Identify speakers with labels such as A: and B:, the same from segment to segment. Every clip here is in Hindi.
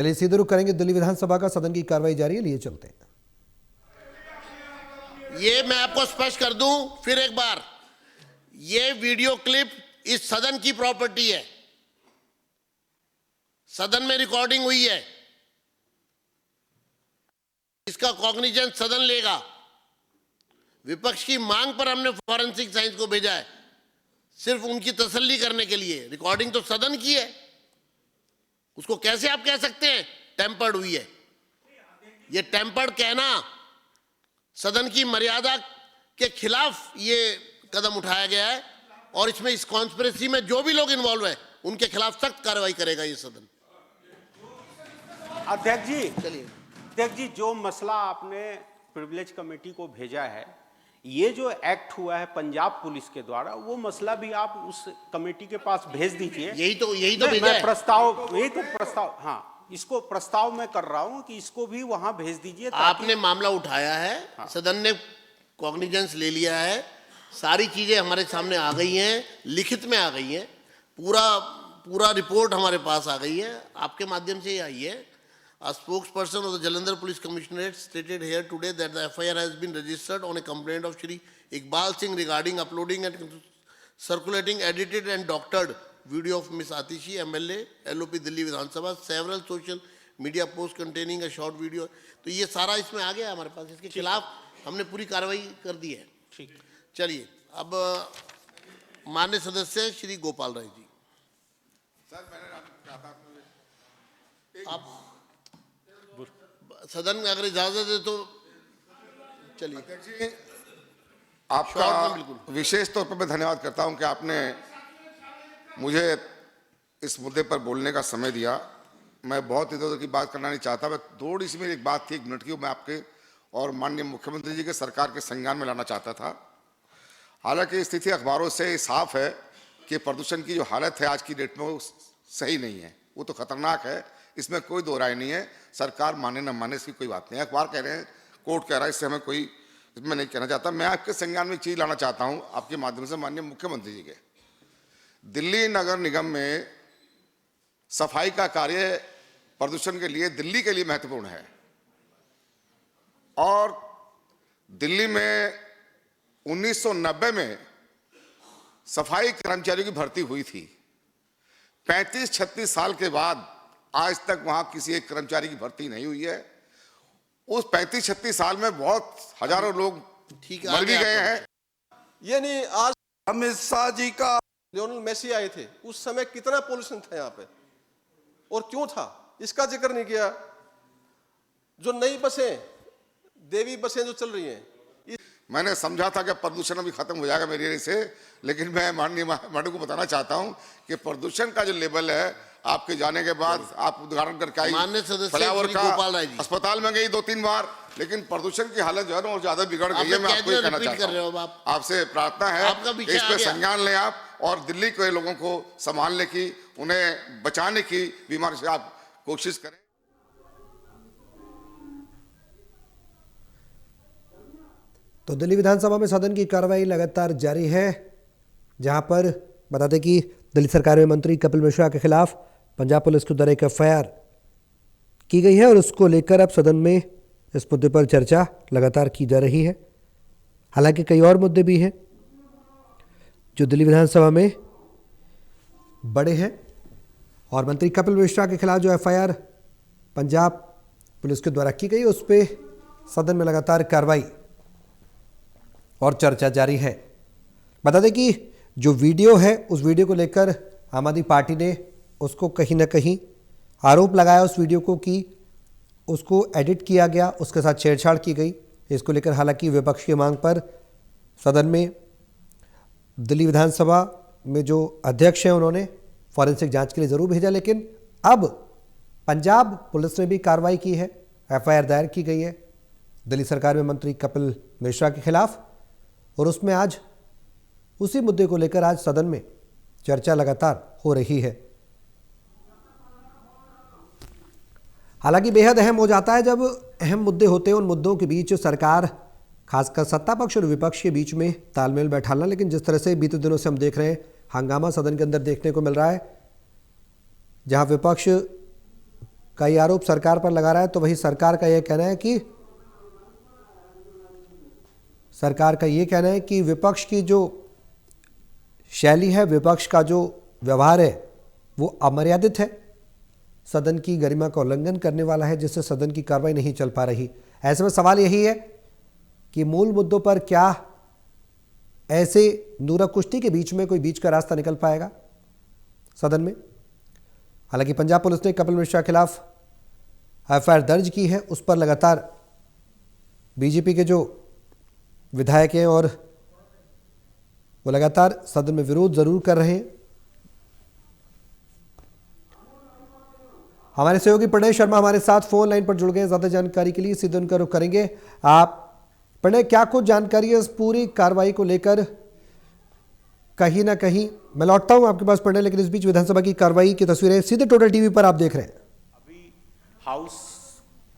A: चलिए सीधे रुख करेंगे दिल्ली विधानसभा का। सदन की कार्रवाई जारी है, लिए चलते हैं।
B: ये मैं आपको स्पष्ट कर दूं फिर एक बार, ये वीडियो क्लिप इस सदन की प्रॉपर्टी है, सदन में रिकॉर्डिंग हुई है, इसका कॉग्निजेंस सदन लेगा। विपक्ष की मांग पर हमने फॉरेंसिक साइंस को भेजा है, सिर्फ उनकी तसल्ली करने के लिए। रिकॉर्डिंग तो सदन की है, उसको कैसे आप कह सकते हैं टेम्पर्ड हुई है? ये टेम्पर्ड कहना सदन की मर्यादा के खिलाफ ये कदम उठाया गया है, और इसमें इस कॉन्स्पिरेसी में जो भी लोग इन्वॉल्व हैं उनके खिलाफ सख्त कार्रवाई करेगा ये सदन।
C: अध्यक्ष जी,
B: चलिए
C: अध्यक्ष जी, जो मसला आपने प्रिविलेज कमेटी को भेजा है, ये जो एक्ट हुआ है पंजाब पुलिस के द्वारा, वो मसला भी आप उस कमेटी के पास भेज दीजिए।
B: यही तो भेजा है।
C: प्रस्ताव, हाँ, इसको प्रस्ताव मैं कर रहा हूं कि इसको भी वहां भेज दीजिए।
B: आपने मामला उठाया है, हाँ। सदन ने कॉग्निजेंस ले लिया है, सारी चीजें हमारे सामने आ गई हैं, लिखित में आ गई हैं, पूरा रिपोर्ट हमारे पास आ गई है, आपके माध्यम से ही आई है। A spokesperson of the Jalandhar Police Commissionerate stated here today that the FIR has been registered on a complaint of Shri Iqbal Singh regarding uploading and circulating edited and doctored video of Ms. Atishi, MLA, LOP Delhi Vidhan Sabha, several social media posts containing a short video। तो ये सारा इसमें आ गया हमारे पास, इसके खिलाफ हमने पूरी कार्रवाई कर दी है।
C: ठीक,
B: चलिए अब माननीय सदस्य श्री गोपाल राय जी।
D: सर मैंने
B: आप सदन में अगर इजाजत है तो चलिए।
D: अध्यक्ष जी, आपका विशेष तौर पर मैं धन्यवाद करता हूं कि आपने मुझे इस मुद्दे पर बोलने का समय दिया। मैं बहुत इधर उधर की बात करना नहीं चाहता, मैं थोड़ी सी मेरी एक बात थी, 1 मिनट की, मैं आपके और माननीय मुख्यमंत्री जी के सरकार के संज्ञान में लाना चाहता था। हालांकि स्थिति अखबारों से साफ है कि प्रदूषण की जो हालत है आज की डेट में वो सही नहीं है, वो तो खतरनाक है, इसमें कोई दो राय नहीं है। सरकार माने न माने इसकी कोई बात नहीं है, अखबार कह रहे हैं, कोर्ट कह रहा है, इससे हमें कोई इसमें नहीं कहना चाहता। मैं आपके संज्ञान में एक चीज़ लाना चाहता हूं आपके माध्यम से माननीय मुख्यमंत्री जी के। दिल्ली नगर निगम में सफाई का कार्य प्रदूषण के लिए, दिल्ली के लिए महत्वपूर्ण है, और दिल्ली में 1990 में सफाई कर्मचारियों की भर्ती हुई थी। 35-36 साल के बाद आज तक वहां किसी एक कर्मचारी की भर्ती नहीं हुई है। उस 35-36 साल में बहुत हजारों लोग मर भी गए हैं।
E: ये नहीं, आज अमित शाह जी का लियोनेल मेसी आए थे, उस समय कितना पोल्यूशन था यहाँ पे और क्यों था, इसका जिक्र नहीं किया। जो नई बसें, देवी बसें जो चल रही हैं,
D: मैंने समझा था कि प्रदूषण अभी खत्म हो जाएगा मेरे से, लेकिन मैं माननीय मैडम को बताना चाहता हूं कि प्रदूषण का जो लेवल है आपके जाने के बाद, आप उदाहरण करके आई, फ्लाईओवर का अस्पताल में गई 2-3 बार, लेकिन प्रदूषण की हालत जो है ना और ज्यादा बिगड़ गई है। मैं आपको ये कहना चाहता हूं, आपसे प्रार्थना है इस पे संज्ञान लें आप, और दिल्ली के लोगों को संभालने की, उन्हें बचाने की बीमारी से आप कोशिश करें।
A: तो दिल्ली विधानसभा में सदन की कार्रवाई लगातार जारी है, जहां पर बता दें कि दिल्ली सरकार में मंत्री कपिल मिश्रा के खिलाफ पंजाब पुलिस के द्वारा एक FIR की गई है, और उसको लेकर अब सदन में इस मुद्दे पर चर्चा लगातार की जा रही है। हालांकि कई और मुद्दे भी हैं जो दिल्ली विधानसभा में बड़े हैं, और मंत्री कपिल मिश्रा के खिलाफ जो FIR पंजाब पुलिस के द्वारा की गई, उस पर सदन में लगातार कार्रवाई और चर्चा जारी है। बता दें कि जो वीडियो है, उस वीडियो को लेकर आम आदमी पार्टी ने उसको कहीं ना कहीं आरोप लगाया उस वीडियो को कि उसको एडिट किया गया, उसके साथ छेड़छाड़ की गई। इसको लेकर हालांकि विपक्ष की मांग पर सदन में दिल्ली विधानसभा में जो अध्यक्ष हैं उन्होंने फॉरेंसिक जांच के लिए ज़रूर भेजा, लेकिन अब पंजाब पुलिस ने भी कार्रवाई की है, FIR दायर की गई है दिल्ली सरकार में मंत्री कपिल मिश्रा के खिलाफ, और उसमें आज उसी मुद्दे को लेकर आज सदन में चर्चा लगातार हो रही है। हालांकि बेहद अहम हो जाता है जब अहम मुद्दे होते हैं, उन मुद्दों के बीच सरकार, खासकर सत्ता पक्ष और विपक्ष के बीच में तालमेल बैठाना। लेकिन जिस तरह से बीते दिनों से हम देख रहे हैं, हंगामा सदन के अंदर देखने को मिल रहा है, जहां विपक्ष कई आरोप सरकार पर लगा रहा है, तो वही सरकार का यह कहना है कि विपक्ष की जो शैली है, विपक्ष का जो व्यवहार है वो अमर्यादित है, सदन की गरिमा का उल्लंघन करने वाला है, जिससे सदन की कार्रवाई नहीं चल पा रही। ऐसे में सवाल यही है कि मूल मुद्दों पर क्या ऐसे नूरा कुश्ती के बीच में कोई बीच का रास्ता निकल पाएगा सदन में। हालांकि पंजाब पुलिस ने कपिल मिश्रा के खिलाफ एफआईआर दर्ज की है, उस पर लगातार बीजेपी के जो विधायक हैं और वो लगातार सदन में विरोध जरूर कर रहे हैं। हमारे सहयोगी प्रणय शर्मा हमारे साथ फोन लाइन पर जुड़ गए, ज्यादा जानकारी के लिए सीधे उनका रुख करेंगे। आप प्रणय, क्या कुछ जानकारी है इस पूरी कार्रवाई को लेकर? कहीं ना कहीं मैं लौटता हूं आपके पास प्रणय, लेकिन इस बीच विधानसभा की कार्रवाई की तस्वीरें सीधे टोटल टीवी पर आप देख रहे हैं।
C: अभी हाउस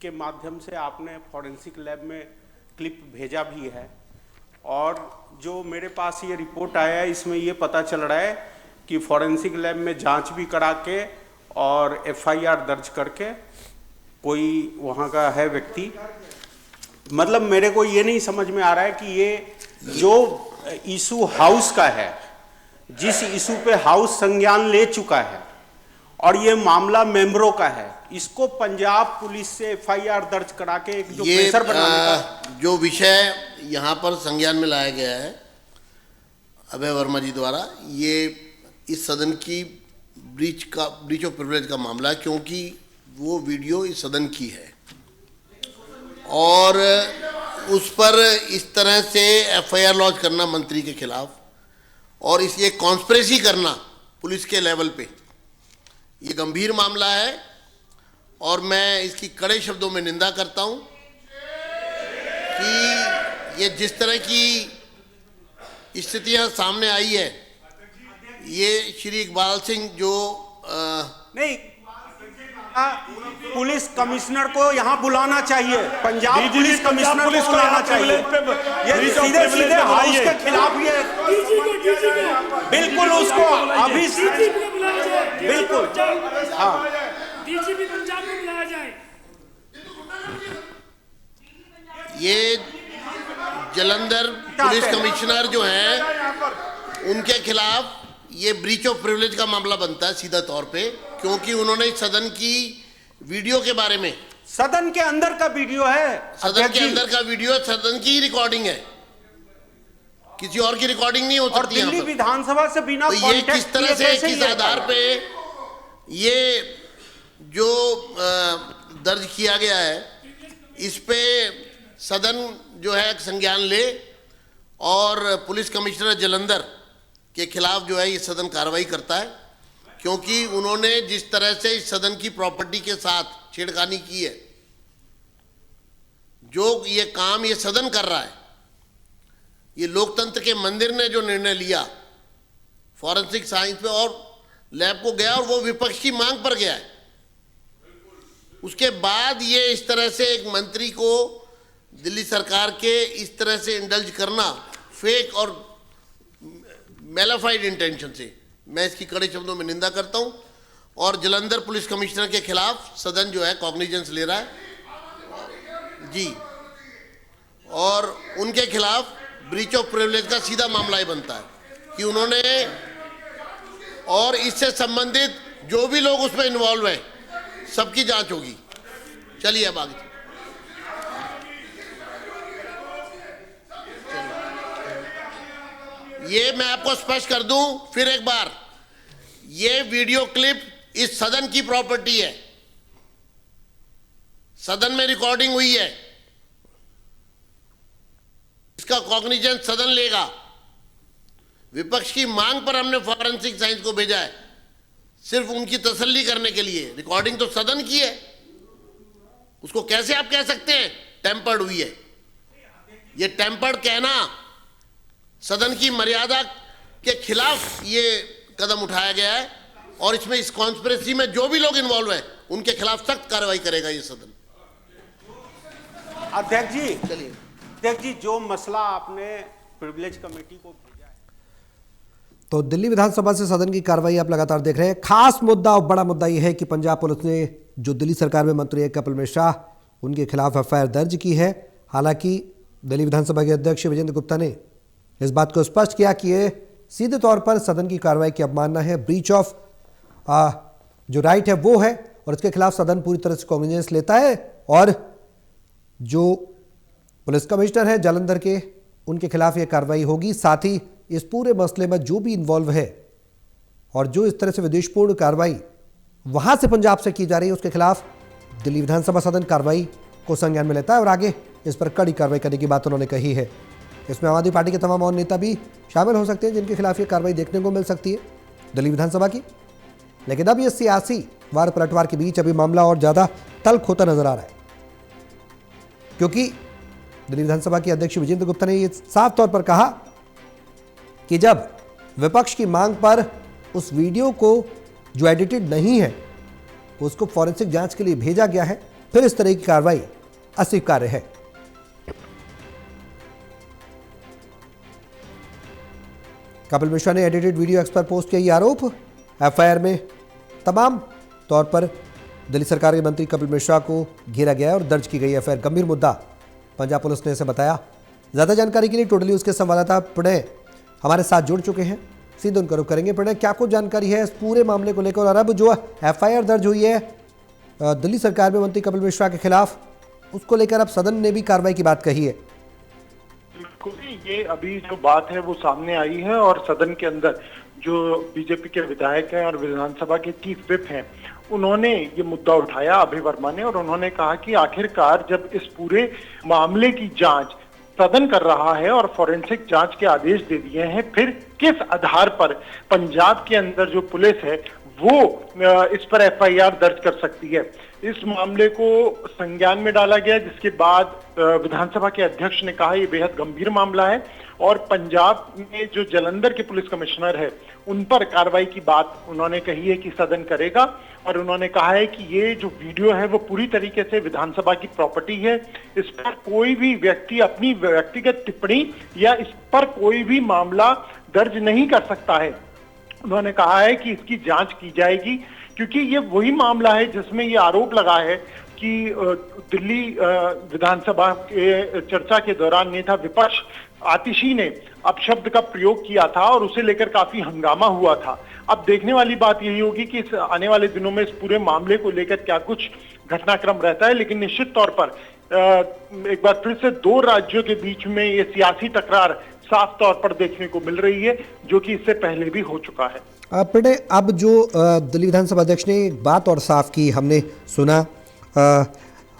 C: के माध्यम से आपने फॉरेंसिक लैब में क्लिप भेजा भी है, और जो मेरे पास ये रिपोर्ट आया है इसमें ये पता चल रहा है कि फॉरेंसिक लैब में जांच भी करा के और एफआईआर दर्ज करके कोई वहाँ का है व्यक्ति, मतलब मेरे को ये नहीं समझ में आ रहा है कि ये जो इशू हाउस का है, जिस इशू पे हाउस संज्ञान ले चुका है और ये मामला मेंबरों का है, इसको पंजाब पुलिस से एफआईआर दर्ज करा के एक जो प्रेशर बनाने का
B: जो विषय यहाँ पर संज्ञान में लाया गया है अभय वर्मा जी द्वारा, ये इस सदन की ब्रीच ऑफ प्रिविलेज का मामला है, क्योंकि वो वीडियो इस सदन की है और उस पर इस तरह से एफआईआर लॉन्च करना मंत्री के खिलाफ और इसलिए कॉन्स्पिरेसी करना पुलिस के लेवल पे, ये गंभीर मामला है और मैं इसकी कड़े शब्दों में निंदा करता हूं कि ये जिस तरह की स्थितियां सामने आई है, ये श्री इकबाल सिंह जो
C: नहीं, पुलिस कमिश्नर को यहाँ बुलाना चाहिए, पंजाब पुलिस कमिश्नर को बुलाना चाहिए। ये सीधे सीधे हाउस के खिलाफ ये बिल्कुल उसको अभी बिल्कुल हाँ
F: डीजीपी पंजाब में बुलाया जाए।
B: ये जलंधर पुलिस कमिश्नर जो हैं उनके खिलाफ ये ब्रीच ऑफ प्रिविलेज का मामला बनता है सीधा तौर पे, क्योंकि उन्होंने इस सदन की वीडियो के बारे में,
C: सदन के अंदर का वीडियो है,
B: सदन के अंदर का वीडियो सदन की रिकॉर्डिंग है, किसी और की रिकॉर्डिंग नहीं हो
C: और
B: सकती।
C: दिल्ली विधानसभा से बिना
B: तो ये किस तरह से किस आधार पे ये जो दर्ज किया गया है, इस पे सदन जो है संज्ञान ले और पुलिस कमिश्नर जलंधर के खिलाफ जो है ये सदन कार्रवाई करता है, क्योंकि उन्होंने जिस तरह से इस सदन की प्रॉपर्टी के साथ छेड़खानी की है, जो ये काम ये सदन कर रहा है, ये लोकतंत्र के मंदिर ने जो निर्णय लिया फॉरेंसिक साइंस पे और लैब को गया और वो विपक्ष की मांग पर गया है, उसके बाद ये इस तरह से एक मंत्री को दिल्ली सरकार के इस तरह से इंडल्ज करना फेक और मेलाफाइड इंटेंशन से, मैं इसकी कड़े शब्दों में निंदा करता हूं और जलंधर पुलिस कमिश्नर के खिलाफ सदन जो है कॉग्निजेंस ले रहा है जी, और उनके खिलाफ ब्रीच ऑफ प्रिविलेज का सीधा मामला ही बनता है कि उन्होंने और इससे संबंधित जो भी लोग उसमें इन्वॉल्व हैं सबकी जांच होगी। चलिए अब आगे। ये मैं आपको स्पष्ट कर दूं फिर एक बार, ये वीडियो क्लिप इस सदन की प्रॉपर्टी है, सदन में रिकॉर्डिंग हुई है, इसका कॉग्निजेंस सदन लेगा। विपक्ष की मांग पर हमने फॉरेंसिक साइंस को भेजा है, सिर्फ उनकी तसल्ली करने के लिए। रिकॉर्डिंग तो सदन की है, उसको कैसे आप कह सकते हैं टेम्पर्ड हुई है? ये टेम्पर्ड कहना सदन की मर्यादा के खिलाफ ये कदम उठाया गया है और इसमें इस कॉन्स्पिरेसी में जो भी लोग इन्वॉल्व हैं उनके खिलाफ सख्त कार्रवाई करेगा ये सदन।
C: अध्यक्ष जी,
B: चलिए
C: अध्यक्ष जी, जो मसला आपने प्रिविलेज कमेटी को भेजा है,
A: तो दिल्ली विधानसभा से सदन की कार्रवाई आप लगातार देख रहे हैं। खास मुद्दा और बड़ा मुद्दा यह है कि पंजाब पुलिस ने जो दिल्ली सरकार में मंत्री है कपिल मिश्रा, उनके खिलाफ एफआईआर दर्ज की है। हालांकि दिल्ली विधानसभा के अध्यक्ष विजेंद्र गुप्ता ने इस बात को स्पष्ट किया कि ये सीधे तौर पर सदन की कार्रवाई की अवमानना है, ब्रीच ऑफ जो राइट है वो है, और इसके खिलाफ सदन पूरी तरह से कॉग्निजेंस लेता है। और जो पुलिस कमिश्नर है जालंधर के, उनके खिलाफ ये कार्रवाई होगी। साथ ही इस पूरे मसले में जो भी इन्वॉल्व है और जो इस तरह से विद्वेषपूर्ण कार्रवाई वहां से पंजाब से की जा रही है, उसके खिलाफ दिल्ली विधानसभा सदन कार्रवाई को संज्ञान में लेता है और आगे इस पर कड़ी कार्रवाई करने की बात उन्होंने कही है। इसमें आम आदमी पार्टी के तमाम और नेता भी शामिल हो सकते हैं जिनके खिलाफ ये कार्रवाई देखने को मिल सकती है दिल्ली विधानसभा की। लेकिन अब ये सियासी वार पलटवार के बीच अभी मामला और ज्यादा तल्ख होता नजर आ रहा है, क्योंकि दिल्ली विधानसभा के अध्यक्ष विजेंद्र गुप्ता ने यह साफ तौर पर कहा कि जब विपक्ष की मांग पर उस वीडियो को जो एडिटेड नहीं है उसको फॉरेंसिक जांच के लिए भेजा गया है, फिर इस तरह की कार्रवाई अस्वीकार्य है। कपिल मिश्रा ने एडिटेड वीडियो एक्स पर पोस्ट किया ये आरोप। एफआईआर में तमाम तौर पर दिल्ली सरकार के मंत्री कपिल मिश्रा को घेरा गया है और दर्ज की गई एफआईआर गंभीर मुद्दा पंजाब पुलिस ने इसे बताया। ज्यादा जानकारी के लिए टोटली उसके संवाददाता प्रणय हमारे साथ जुड़ चुके हैं, सीधे उनका रुख करेंगे। प्रणय, क्या कुछ जानकारी है इस पूरे मामले को लेकर, और अब जो एफआईआर दर्ज हुई है दिल्ली सरकार में मंत्री कपिल मिश्रा के खिलाफ, उसको लेकर अब सदन ने भी कार्रवाई की बात कही है?
G: ये अभी जो बात है वो सामने आई है और सदन के अंदर जो बीजेपी के विधायक हैं और विधानसभा के चीफ विप हैं, उन्होंने ये मुद्दा उठाया, अभय वर्मा ने, और उन्होंने कहा कि आखिरकार जब इस पूरे मामले की जांच सदन कर रहा है और फॉरेंसिक जांच के आदेश दे दिए हैं, फिर किस आधार पर पंजाब के अंदर जो पुलिस है वो इस पर एफआईआर दर्ज कर सकती है। इस मामले को संज्ञान में डाला गया, जिसके बाद विधानसभा के अध्यक्ष ने कहा यह बेहद गंभीर मामला है और पंजाब में जो जालंधर के पुलिस कमिश्नर है उन पर कार्रवाई की बात उन्होंने कही है कि सदन करेगा। और उन्होंने कहा है कि ये जो वीडियो है वो पूरी तरीके से विधानसभा की प्रॉपर्टी है, इस पर कोई भी व्यक्ति अपनी व्यक्तिगत टिप्पणी या इस पर कोई भी मामला दर्ज नहीं कर सकता है। उन्होंने कहा है कि इसकी जांच की जाएगी, क्योंकि ये वही मामला है जिसमें ये आरोप लगा है कि दिल्ली विधानसभा के चर्चा के दौरान नेता विपक्ष आतिशी ने अपशब्द का प्रयोग किया था और उसे लेकर काफी हंगामा हुआ था। अब देखने वाली बात यही होगी कि इस आने वाले दिनों में इस पूरे मामले को लेकर क्या कुछ घटनाक्रम रहता है, लेकिन निश्चित तौर पर एक बार फिर से दो राज्यों के बीच में ये सियासी तकरार साफ तौर पर देखने को मिल रही है, जो कि इससे पहले भी हो चुका है।
A: अब जो दिल्ली विधानसभा अध्यक्ष ने एक बात और साफ की, हमने सुना,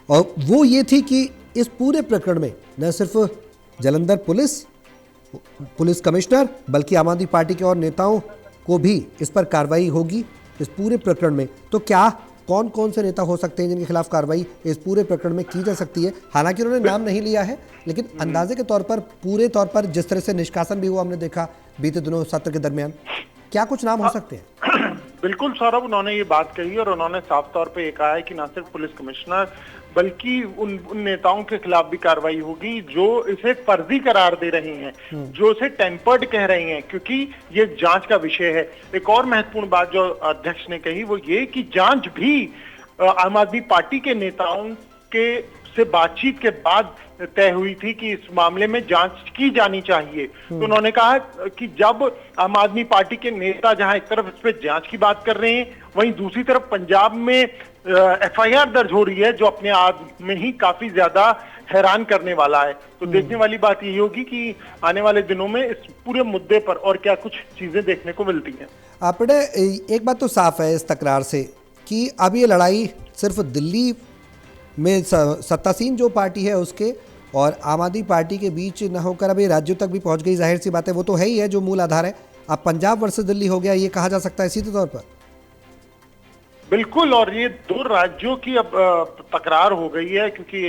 A: और वो ये थी कि इस पूरे प्रकरण में न सिर्फ जालंधर पुलिस कमिश्नर बल्कि आम आदमी पार्टी के और नेताओं को भी इस पर कार्रवाई होगी इस पूरे प्रकरण में। तो क्या कौन कौन से नेता हो सकते हैं जिनके खिलाफ कार्रवाई इस पूरे प्रकरण में की जा सकती है? हालांकि उन्होंने नाम नहीं लिया है, लेकिन अंदाजे के तौर पर, पूरे तौर पर जिस तरह से निष्कासन भी हुआ हमने देखा बीते दिनों सत्र के दरमियान, क्या कुछ नाम हो सकते हैं?
G: बिल्कुल सौरभ, उन्होंने ये बात कही और उन्होंने साफ तौर पे ये कहा है कि न सिर्फ पुलिस कमिश्नर बल्कि उन नेताओं के खिलाफ भी कार्रवाई होगी जो इसे फर्जी करार दे रहे हैं, जो इसे टेम्पर्ड कह रहे हैं, क्योंकि ये जांच का विषय है। एक और महत्वपूर्ण बात जो अध्यक्ष ने कही वो ये कि जांच भी आम आदमी पार्टी के नेताओं के से बातचीत के बाद तय हुई थी कि इस मामले में जांच की जानी चाहिए। तो उन्होंने कहा कि जब आम आदमी पार्टी के नेता जहां एक तरफ इस पे जांच की बात कर रहे हैं, वहीं दूसरी तरफ पंजाब में एफआईआर दर्ज हो रही है, जो अपने आप में ही काफी ज्यादा हैरान करने वाला है। तो देखने वाली बात यही होगी कि आने वाले दिनों में इस पूरे मुद्दे पर और क्या कुछ चीजें देखने को मिलती हैं।
A: आपने एक बात तो साफ है इस तकरार से कि अब ये लड़ाई सिर्फ दिल्ली में सत्तासीन जो पार्टी है उसके और आम आदमी पार्टी के बीच न होकर अब ये राज्यों तक भी पहुंच गई। जाहिर सी बात है, वो तो है ही है जो मूल आधार है। अब पंजाब वर्सेस दिल्ली हो गया, ये कहा जा सकता है सीधे तौर पर।
G: बिल्कुल, और ये दो राज्यों की अब तकरार हो गई है, क्योंकि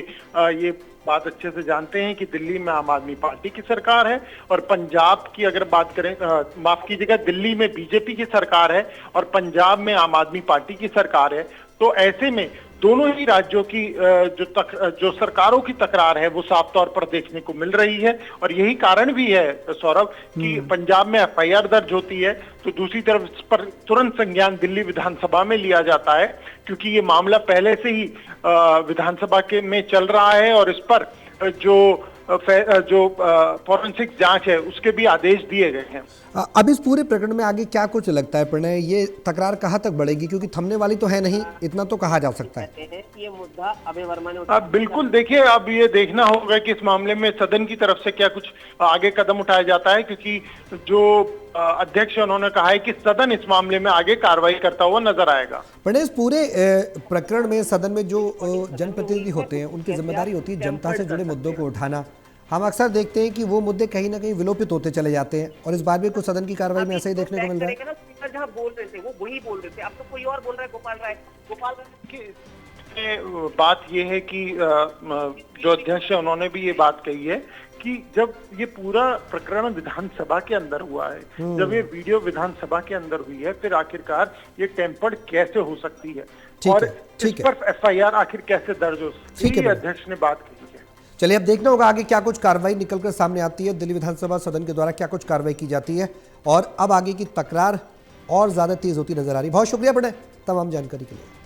G: ये बात अच्छे से जानते हैं कि दिल्ली में आम आदमी पार्टी की सरकार है और पंजाब की अगर बात करें, माफ कीजिएगा, दिल्ली में बीजेपी की सरकार है और पंजाब में आम आदमी पार्टी की सरकार है। तो ऐसे में दोनों ही राज्यों की जो सरकारों की तकरार है वो साफ तौर पर देखने को मिल रही है। और यही कारण भी है सौरभ कि पंजाब में एफआईआर दर्ज होती है तो दूसरी तरफ इस पर तुरंत संज्ञान दिल्ली विधानसभा में लिया जाता है, क्योंकि ये मामला पहले से ही विधानसभा के में चल रहा है और इस पर जो फॉरेंसिक जांच है उसके भी आदेश दिए गए हैं।
A: अब इस पूरे प्रकरण में आगे क्या कुछ लगता है प्रणय, ये तकरार कहाँ तक बढ़ेगी, क्योंकि थमने वाली तो है नहीं, इतना तो कहा जा सकता है।
H: ये मुद्दा अभय वर्मा ने
G: बिल्कुल देखिए, अब ये देखना होगा कि इस मामले में सदन की तरफ से क्या कुछ आगे कदम उठाया जाता है, क्योंकि जो अध्यक्ष उन्होंने कहा है कि सदन इस मामले में आगे कार्रवाई करता हुआ नजर आएगा।
A: प्रणय, इस पूरे प्रकरण में सदन में जो जनप्रतिनिधि होते हैं उनकी जिम्मेदारी होती है जनता से जुड़े मुद्दों को उठाना। हम अक्सर देखते हैं कि वो मुद्दे कहीं ना कहीं विलोपित होते चले जाते हैं और इस बार भी कुछ सदन की कार्रवाई में ऐसा ही देखने को मिल रहा है।
H: स्पीकर जहां बोल रहे थे वो वही बोल रहे थे, अब तो कोई और बोल रहा है। गोपाल राय
G: बात ये है कि जो अध्यक्ष है उन्होंने भी ये बात कही है कि जब ये पूरा प्रकरण विधानसभा के अंदर हुआ है, जब ये वीडियो विधानसभा के अंदर हुई है, फिर आखिरकार ये टेम्पर्ड कैसे हो सकती है और इस पर एफआईआर आखिर कैसे दर्ज हो सकती है, अध्यक्ष ने बात कही है।
A: चलिए, अब देखना होगा आगे क्या कुछ कार्रवाई निकलकर सामने आती है, दिल्ली विधानसभा सदन के द्वारा क्या कुछ कार्रवाई की जाती है और अब आगे की तकरार और ज्यादा तेज होती नजर आ रही। बहुत शुक्रिया प्रणय तमाम जानकारी के लिए।